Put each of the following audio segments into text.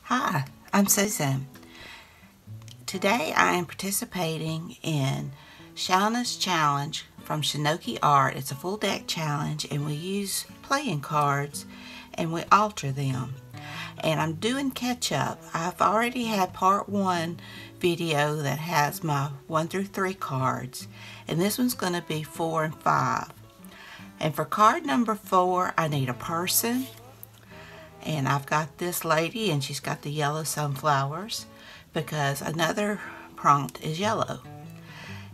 Hi, I'm Susan. Today I am participating in Shana's challenge from ShanoukiArt. It's a full deck challenge and we use playing cards and we alter them. And I'm doing catch up. I've already had part 1 video that has my 1 through 3 cards, and this one's going to be 4 and 5. And for card number 4 I need a person. And I've got this lady and she's got the yellow sunflowers because another prompt is yellow.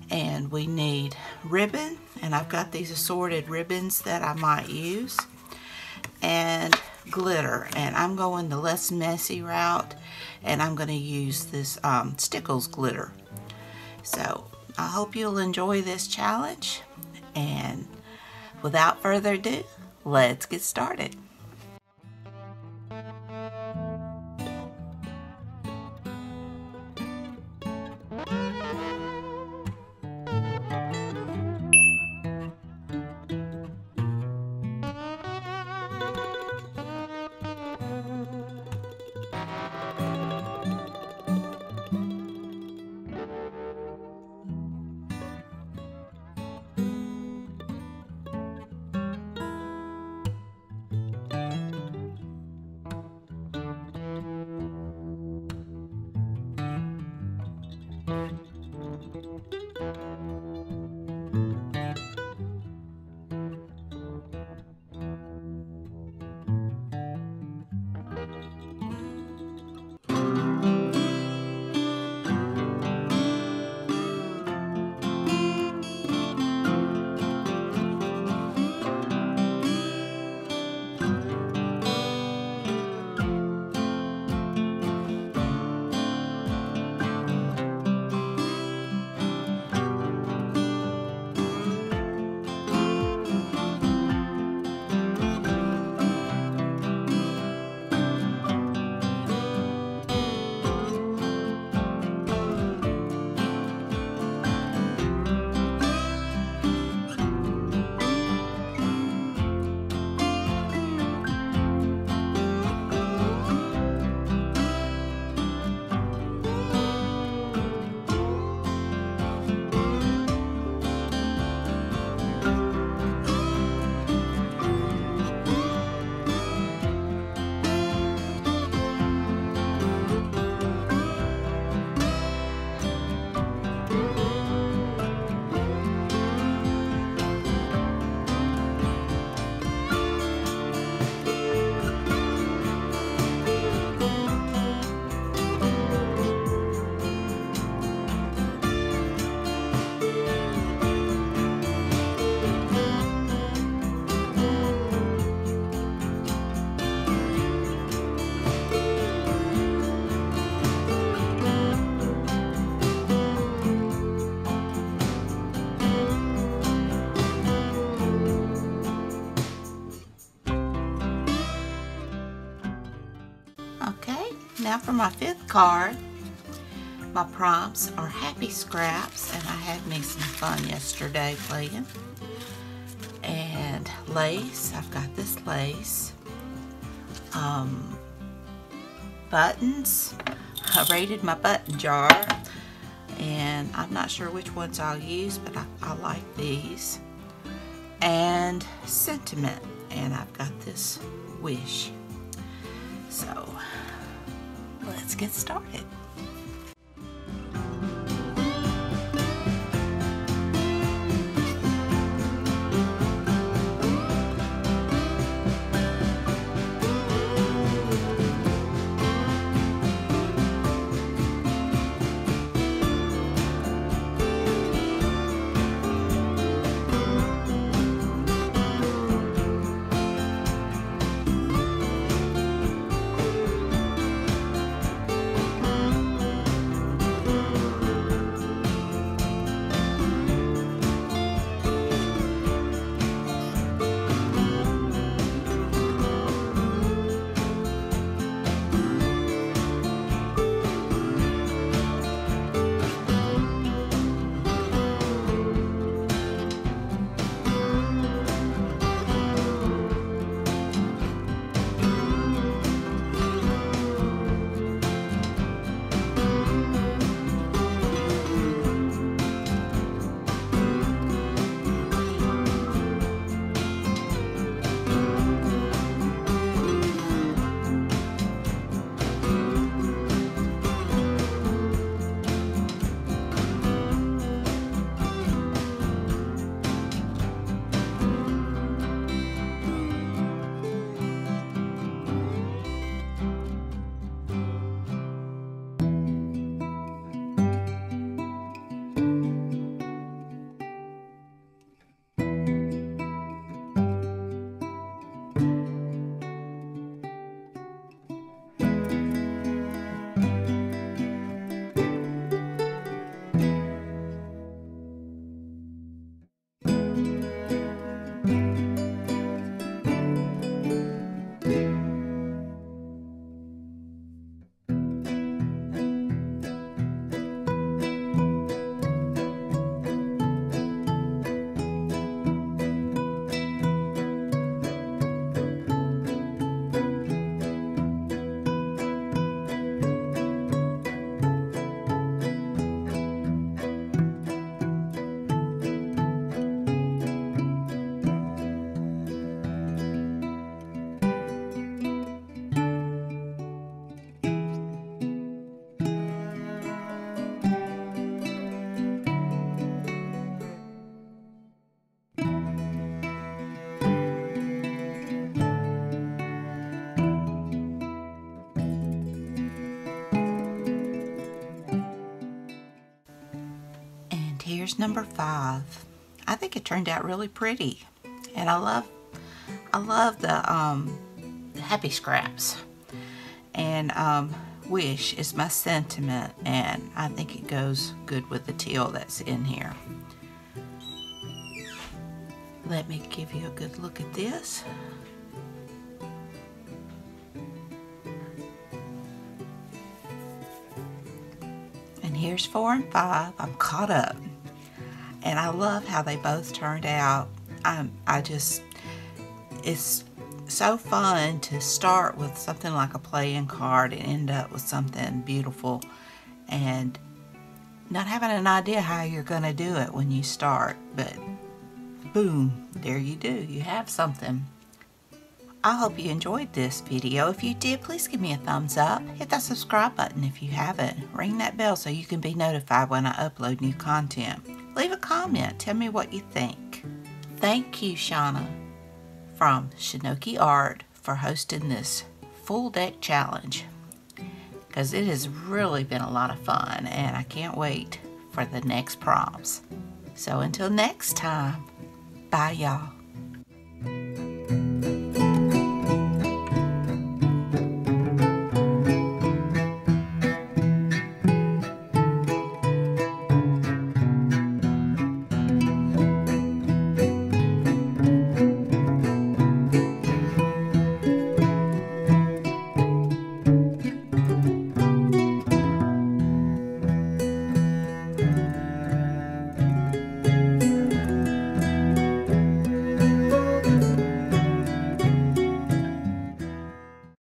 And we need ribbon, and I've got these assorted ribbons that I might use, and glitter, and I'm going the less messy route and I'm going to use this Stickles glitter. So I hope you'll enjoy this challenge, and without further ado, let's get started. Now for my 5th card, my prompts are happy scraps, and I had me some fun yesterday playing. And lace, I've got this lace. Buttons, I rated my button jar, and I'm not sure which ones I'll use, but I like these. And sentiment, and I've got this wish. So let's get started. here's number 5. I think it turned out really pretty, and I love the happy scraps, and wish is my sentiment, and I think it goes good with the teal that's in here. Let me give you a good look at this. And here's 4 and 5. I'm caught up, and I love how they both turned out. It's so fun to start with something like a playing card and end up with something beautiful, and not having an idea how you're going to do it when you start, but boom, there you do. You have something. I hope you enjoyed this video. If you did, please give me a thumbs up. Hit that subscribe button if you haven't. Ring that bell so you can be notified when I upload new content. Leave a comment. Tell me what you think. Thank you, Shana from ShanoukiArt, for hosting this full deck challenge, because it has really been a lot of fun, and I can't wait for the next prompts. So until next time, bye y'all.